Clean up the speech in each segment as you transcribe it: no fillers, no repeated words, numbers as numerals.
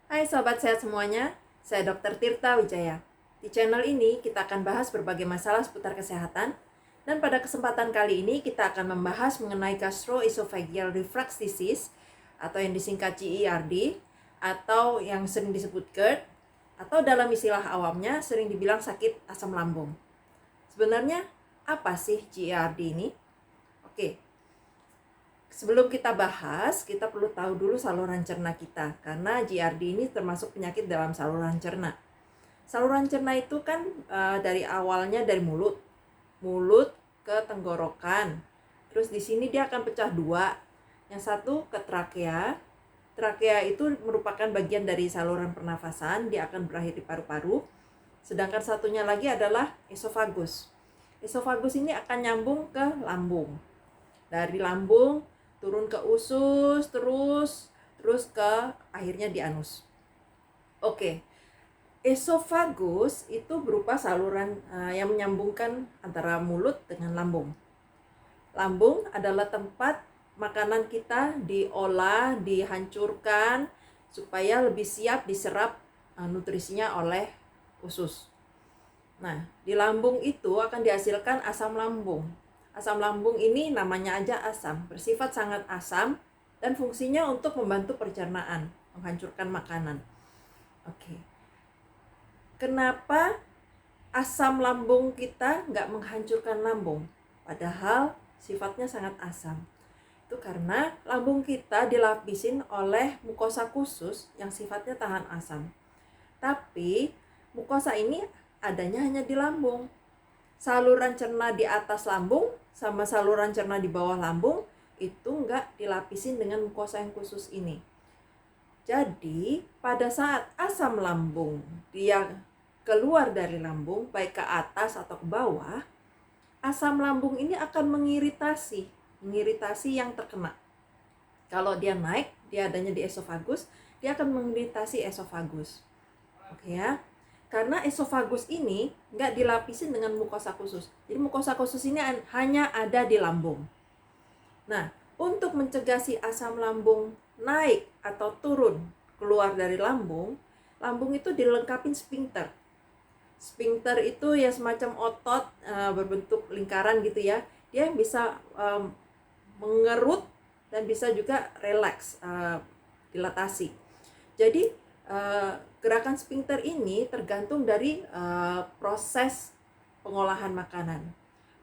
Hai Sobat Sehat semuanya, saya Dr. Tirta Wijaya. Di channel ini kita akan bahas berbagai masalah seputar kesehatan. Dan pada kesempatan kali ini kita akan membahas mengenai gastroesophageal reflux disease atau yang disingkat GERD atau yang sering disebut GERD atau dalam istilah awamnya sering dibilang sakit asam lambung. Sebenarnya apa sih GERD ini? Oke, sebelum kita bahas, kita perlu tahu dulu saluran cerna kita, karena GERD ini termasuk penyakit dalam saluran cerna. Saluran cerna itu kan dari awalnya dari mulut ke tenggorokan. Terus di sini dia akan pecah dua. Yang satu ke trakea. Trakea itu merupakan bagian dari saluran pernafasan, dia akan berakhir di paru-paru. Sedangkan satunya lagi adalah esofagus. Esofagus ini akan nyambung ke lambung. Dari lambung turun ke usus, terus ke akhirnya di anus. Oke. Esofagus itu berupa saluran yang menyambungkan antara mulut dengan lambung. Lambung adalah tempat makanan kita diolah, dihancurkan supaya lebih siap diserap nutrisinya oleh usus. Nah, di lambung itu akan dihasilkan asam lambung. Asam lambung ini namanya aja asam, bersifat sangat asam dan fungsinya untuk membantu pencernaan, menghancurkan makanan. Oke. Kenapa asam lambung kita nggak menghancurkan lambung? Padahal sifatnya sangat asam. Itu karena lambung kita dilapisin oleh mukosa khusus yang sifatnya tahan asam. Tapi mukosa ini adanya hanya di lambung. Saluran cerna di atas lambung sama saluran cerna di bawah lambung itu nggak dilapisin dengan mukosa yang khusus ini. Jadi pada saat asam lambung dia keluar dari lambung, baik ke atas atau ke bawah, asam lambung ini akan mengiritasi yang terkena. Kalau dia naik, dia adanya di esofagus, dia akan mengiritasi esofagus. Oke ya. Karena esofagus ini nggak dilapisin dengan mukosa khusus. Jadi mukosa khusus ini hanya ada di lambung. Nah, untuk mencegah si asam lambung naik atau turun keluar dari lambung, lambung itu dilengkapi sphincter. Sphincter itu ya semacam otot berbentuk lingkaran gitu ya. Dia bisa mengerut dan bisa juga relax, dilatasi. Jadi gerakan sphincter ini tergantung dari proses pengolahan makanan.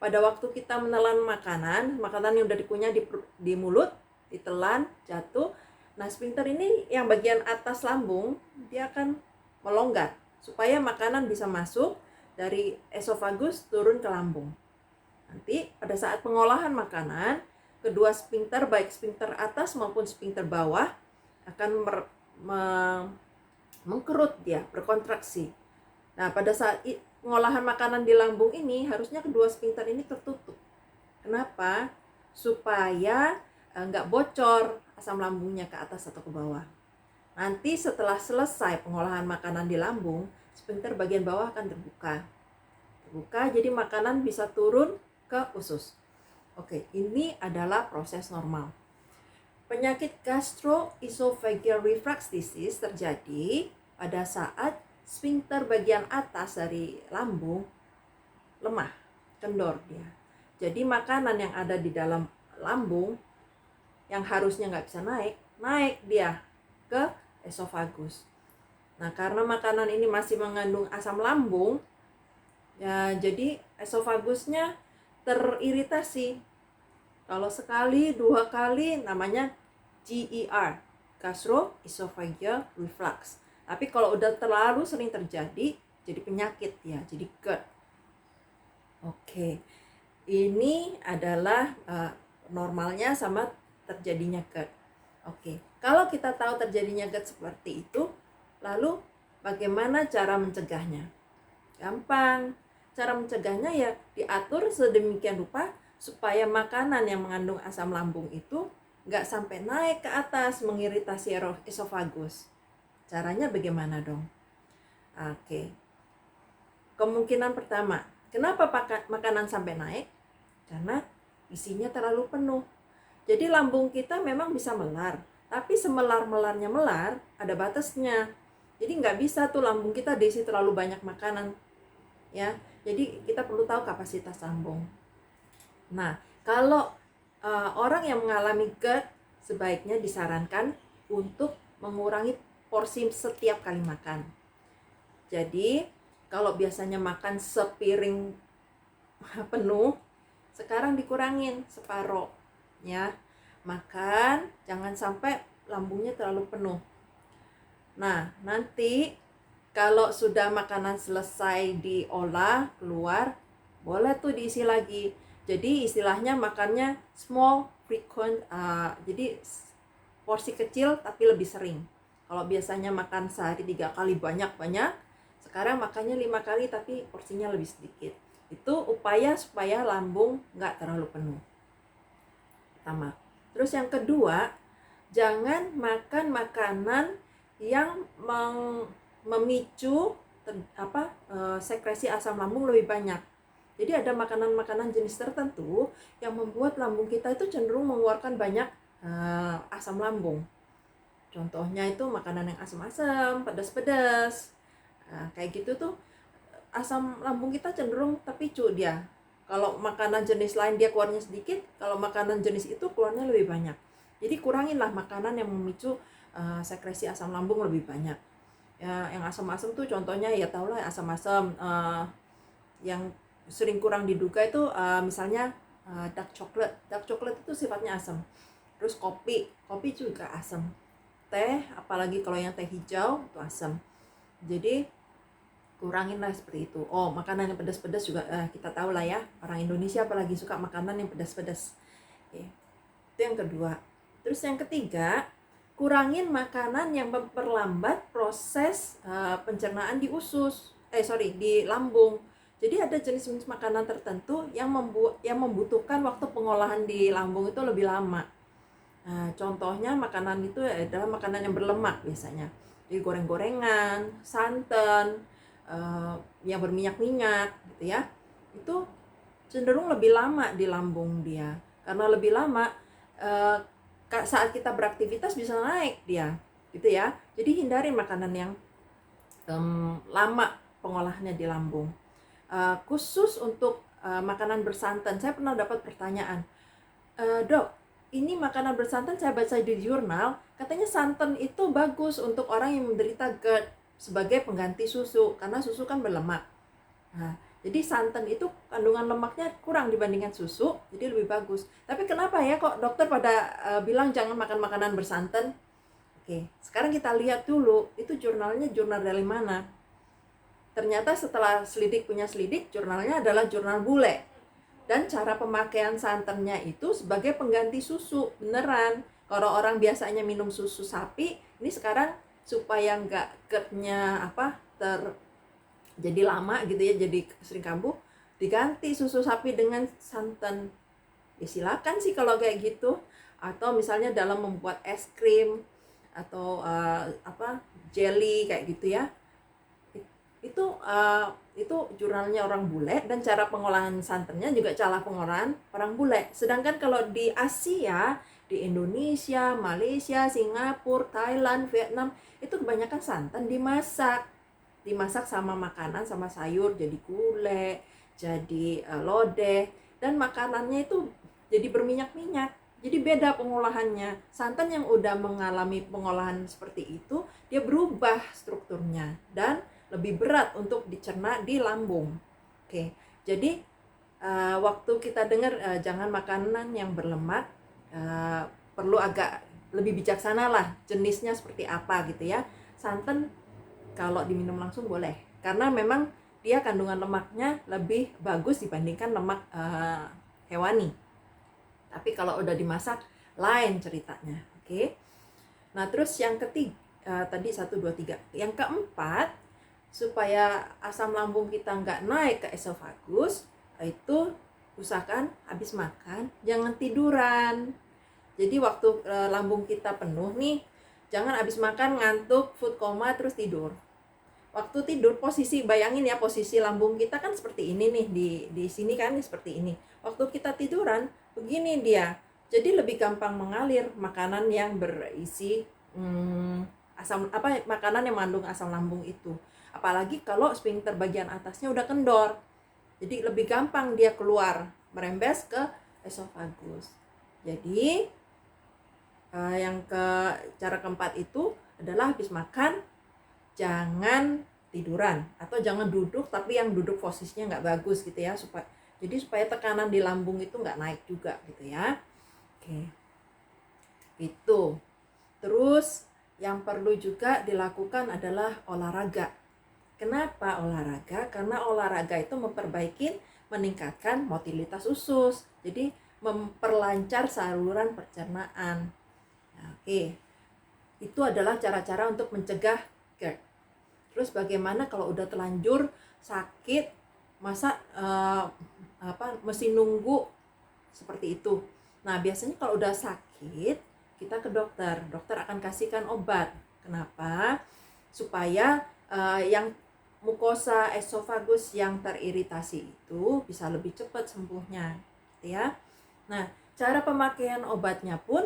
Pada waktu kita menelan makanan yang udah dikunyah di mulut, ditelan, jatuh. Nah, sphincter ini yang bagian atas lambung, dia akan melonggar supaya makanan bisa masuk dari esofagus turun ke lambung. Nanti pada saat pengolahan makanan, kedua sphincter, baik sphincter atas maupun sphincter bawah, akan mengkerut dia, berkontraksi. Nah, pada saat pengolahan makanan di lambung ini, harusnya kedua sphincter ini tertutup. Kenapa? Supaya nggak bocor asam lambungnya ke atas atau ke bawah. Nanti setelah selesai pengolahan makanan di lambung, sphincter bagian bawah akan terbuka. Jadi makanan bisa turun ke usus. Oke, ini adalah proses normal. Penyakit gastroesophageal reflux disease terjadi pada saat sphincter bagian atas dari lambung lemah, kendor dia. Jadi makanan yang ada di dalam lambung yang harusnya nggak bisa naik dia ke esofagus. Nah, karena makanan ini masih mengandung asam lambung, ya jadi esofagusnya teriritasi. Kalau sekali, dua kali namanya GER, gastroesophageal reflux. Tapi kalau udah terlalu sering terjadi, jadi penyakit ya, jadi GERD. Oke, ini adalah normalnya sama terjadinya GERD. Oke, kalau kita tahu terjadinya GERD seperti itu, lalu bagaimana cara mencegahnya? Gampang. Cara mencegahnya ya diatur sedemikian rupa supaya makanan yang mengandung asam lambung itu nggak sampai naik ke atas mengiritasi esofagus. Caranya bagaimana dong? Oke. Kemungkinan pertama, kenapa makanan sampai naik? Karena isinya terlalu penuh. Jadi lambung kita memang bisa melar, Tapi semelar-melarnya melar, ada batasnya. Jadi nggak bisa tuh lambung kita diisi terlalu banyak makanan, ya. Jadi kita perlu tahu kapasitas lambung. Nah, kalau orang yang mengalami GERD, sebaiknya disarankan untuk mengurangi porsi setiap kali makan. Jadi, kalau biasanya makan sepiring penuh, sekarang dikurangin separoh, ya. Makan, jangan sampai lambungnya terlalu penuh. Nah, nanti kalau sudah makanan selesai diolah, keluar, boleh tuh diisi lagi. Jadi istilahnya makannya small, frequent, jadi porsi kecil tapi lebih sering. Kalau biasanya makan sehari 3 kali banyak-banyak, sekarang makannya 5 kali tapi porsinya lebih sedikit. Itu upaya supaya lambung nggak terlalu penuh. Pertama. Terus yang kedua, jangan makan makanan yang memicu sekresi asam lambung lebih banyak. Jadi ada makanan-makanan jenis tertentu yang membuat lambung kita itu cenderung mengeluarkan banyak asam lambung. Contohnya itu makanan yang asam-asam, pedas-pedas. Kayak gitu tuh asam lambung kita cenderung terpicu dia. Kalau makanan jenis lain dia keluarnya sedikit, kalau makanan jenis itu keluarnya lebih banyak. Jadi kuranginlah makanan yang memicu sekresi asam lambung lebih banyak. Ya, yang asam-asam tuh contohnya ya tau lah asam-asam yang sering kurang diduga itu misalnya dark chocolate. Dark chocolate itu sifatnya asam. Terus kopi juga asam. Teh, apalagi kalau yang teh hijau itu asam. Jadi kurangin lah seperti itu. Oh, makanan yang pedas-pedas juga kita tahu lah ya. Orang Indonesia apalagi suka makanan yang pedas-pedas. Oke. Itu yang kedua. Terus yang ketiga, kurangin makanan yang memperlambat proses pencernaan di di lambung. Jadi ada jenis-jenis makanan tertentu yang membutuhkan waktu pengolahan di lambung itu lebih lama. Nah, contohnya makanan itu adalah makanan yang berlemak biasanya. Jadi goreng-gorengan, santan, yang berminyak-minyak gitu ya, itu cenderung lebih lama di lambung dia. Karena lebih lama saat kita beraktivitas bisa naik dia gitu ya. Jadi hindari makanan yang lama pengolahannya di lambung. Khusus untuk makanan bersantan, saya pernah dapat pertanyaan, dok, ini makanan bersantan saya baca di jurnal, katanya santan itu bagus untuk orang yang menderita GERD sebagai pengganti susu, karena susu kan berlemak. Nah, jadi santan itu kandungan lemaknya kurang dibandingkan susu, jadi lebih bagus. Tapi kenapa ya kok dokter pada bilang jangan makan makanan bersantan? Oke, sekarang kita lihat dulu, itu jurnalnya jurnal dari mana? Ternyata setelah punya selidik, jurnalnya adalah jurnal bule. Dan cara pemakaian santannya itu sebagai pengganti susu, beneran. Kalau orang biasanya minum susu sapi, ini sekarang supaya nggak GERD-nya jadi lama gitu ya, jadi sering kambuh, diganti susu sapi dengan santan. Ya silakan sih kalau kayak gitu. Atau misalnya dalam membuat es krim atau jelly kayak gitu ya. Itu jurnalnya orang bule, dan cara pengolahan santannya juga cara pengolahan orang bule. Sedangkan kalau di Asia, di Indonesia, Malaysia, Singapura, Thailand, Vietnam, itu kebanyakan santan dimasak sama makanan, sama sayur, jadi gulai, jadi lodeh, dan makanannya itu jadi berminyak-minyak. Jadi beda pengolahannya. Santan yang udah mengalami pengolahan seperti itu, dia berubah strukturnya dan lebih berat untuk dicerna di lambung. Oke, jadi waktu kita dengar jangan makanan yang berlemak, perlu agak lebih bijaksana lah jenisnya seperti apa gitu ya. Santan kalau diminum langsung boleh, karena memang dia kandungan lemaknya lebih bagus dibandingkan lemak hewani. Tapi kalau udah dimasak lain ceritanya. Oke. Nah, terus yang ketiga, tadi 1, 2, 3. Yang keempat, supaya asam lambung kita nggak naik ke esofagus, itu usahakan habis makan jangan tiduran. Jadi waktu lambung kita penuh nih, jangan habis makan ngantuk, food coma, terus tidur. Waktu tidur, posisi, bayangin ya, posisi lambung kita kan seperti ini nih, di sini kan seperti ini. Waktu kita tiduran, begini dia, Jadi lebih gampang mengalir makanan yang berisi makanan yang mengandung asam lambung itu. Apalagi kalau sphincter bagian atasnya udah kendor. Jadi lebih gampang dia keluar, merembes ke esofagus. Jadi cara keempat itu adalah habis makan jangan tiduran atau jangan duduk, tapi yang duduk posisinya nggak bagus gitu ya, supaya tekanan di lambung itu nggak naik juga gitu ya. Oke, itu. Terus yang perlu juga dilakukan adalah olahraga. Kenapa olahraga? Karena olahraga itu meningkatkan motilitas usus, jadi memperlancar saluran pencernaan. Nah, oke, itu adalah cara-cara untuk mencegah GERD. Terus bagaimana kalau udah terlanjur sakit, masa mesti nunggu seperti itu? Nah, biasanya kalau udah sakit, kita ke dokter. Dokter akan kasihkan obat. Kenapa? Supaya yang mukosa esofagus yang teriritasi itu bisa lebih cepat sembuhnya, gitu ya. Nah, cara pemakaian obatnya pun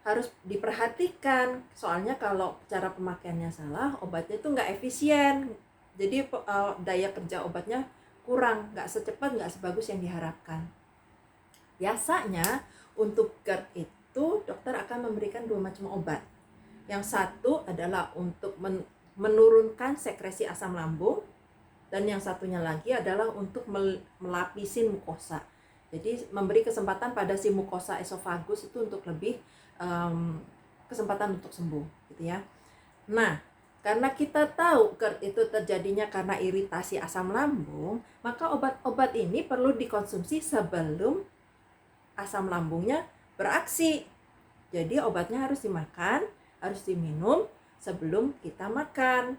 harus diperhatikan. Soalnya kalau cara pemakaiannya salah, obatnya itu nggak efisien. Jadi daya kerja obatnya kurang, nggak secepat, nggak sebagus yang diharapkan. Biasanya untuk GERD itu dokter akan memberikan 2 macam obat. Yang satu adalah untuk menurunkan sekresi asam lambung, dan yang satunya lagi adalah untuk melapisin mukosa. Jadi memberi kesempatan pada si mukosa esofagus itu untuk lebih kesempatan untuk sembuh, gitu ya. Nah, karena kita tahu GERD itu terjadinya karena iritasi asam lambung, maka obat-obat ini perlu dikonsumsi sebelum asam lambungnya beraksi. Jadi obatnya harus dimakan, harus diminum sebelum kita makan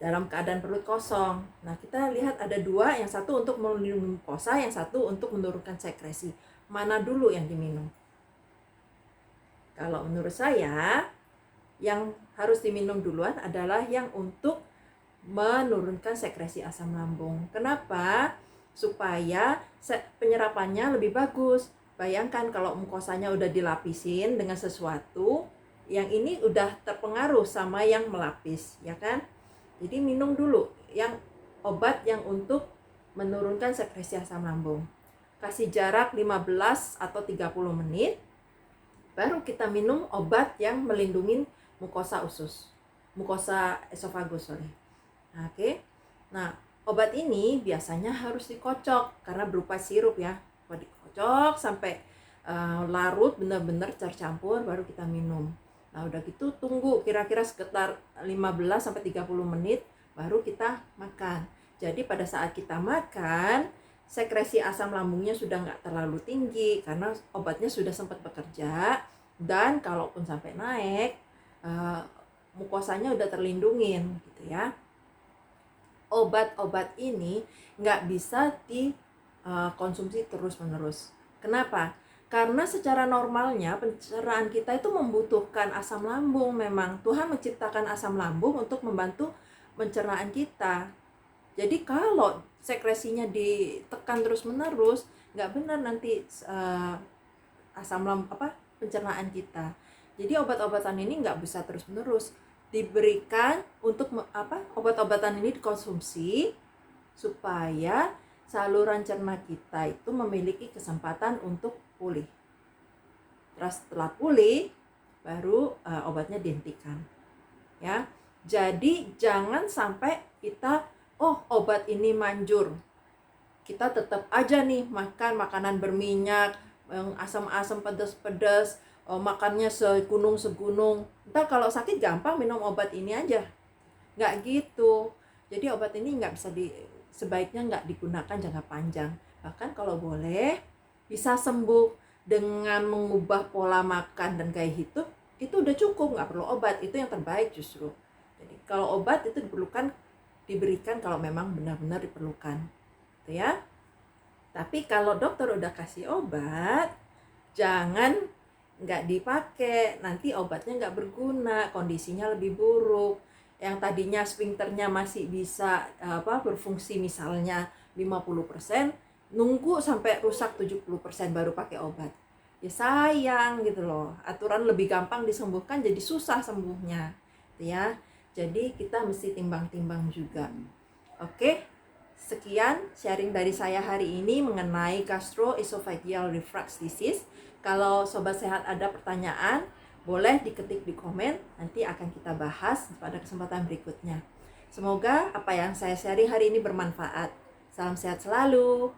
dalam keadaan perut kosong. Nah, kita lihat ada 2, yang satu untuk melindungi mukosa, yang satu untuk menurunkan sekresi. Mana dulu yang diminum? Kalau menurut saya, yang harus diminum duluan adalah yang untuk menurunkan sekresi asam lambung. Kenapa? Supaya penyerapannya lebih bagus. Bayangkan kalau mukosanya udah dilapisin dengan sesuatu, yang ini udah terpengaruh sama yang melapis, ya kan? Jadi minum dulu yang obat yang untuk menurunkan sekresi asam lambung. Kasih jarak 15 atau 30 menit, baru kita minum obat yang melindungi mukosa esofagus. Nah, oke. Nah, obat ini biasanya harus dikocok karena berupa sirup ya. Dikocok sampai larut benar-benar tercampur, baru kita minum. Nah, udah gitu tunggu kira-kira sekitar 15 sampai 30 menit baru kita makan. Jadi pada saat kita makan, sekresi asam lambungnya sudah nggak terlalu tinggi karena obatnya sudah sempat bekerja, dan kalaupun sampai naik, mukosanya udah terlindungin, gitu ya. Obat-obat ini nggak bisa dikonsumsi terus-menerus. Kenapa? Karena secara normalnya pencernaan kita itu membutuhkan asam lambung. Memang Tuhan menciptakan asam lambung untuk membantu pencernaan kita. Jadi kalau sekresinya ditekan terus-menerus, nggak benar nanti pencernaan kita. Jadi obat-obatan ini nggak bisa terus-menerus diberikan untuk obat-obatan ini dikonsumsi supaya saluran cerna kita itu memiliki kesempatan untuk pulih. Terus setelah pulih, baru obatnya dihentikan. Ya, jadi jangan sampai kita, obat ini manjur, kita tetap aja nih makan makanan berminyak, asam-asam, pedas-pedas, makannya segunung-segunung. Ntar kalau sakit gampang minum obat ini aja. Nggak gitu. Jadi obat ini sebaiknya nggak digunakan jangka panjang. Bahkan kalau boleh, bisa sembuh dengan mengubah pola makan dan gaya hidup, itu udah cukup, nggak perlu obat. Itu yang terbaik justru. Jadi kalau obat itu diberikan kalau memang benar-benar diperlukan, gitu ya. Tapi kalau dokter udah kasih obat, jangan nggak dipakai, nanti obatnya nggak berguna, kondisinya lebih buruk. Yang tadinya sphincternya masih bisa berfungsi misalnya 50%, nunggu sampai rusak 70% baru pakai obat. ya sayang gitu loh. Aturan lebih gampang disembuhkan jadi susah sembuhnya, gitu ya. Jadi kita mesti timbang-timbang juga. Oke, sekian sharing dari saya hari ini mengenai gastroesophageal reflux disease. Kalau Sobat Sehat ada pertanyaan, boleh diketik di komen, nanti akan kita bahas pada kesempatan berikutnya. Semoga apa yang saya sharing hari ini bermanfaat. Salam sehat selalu.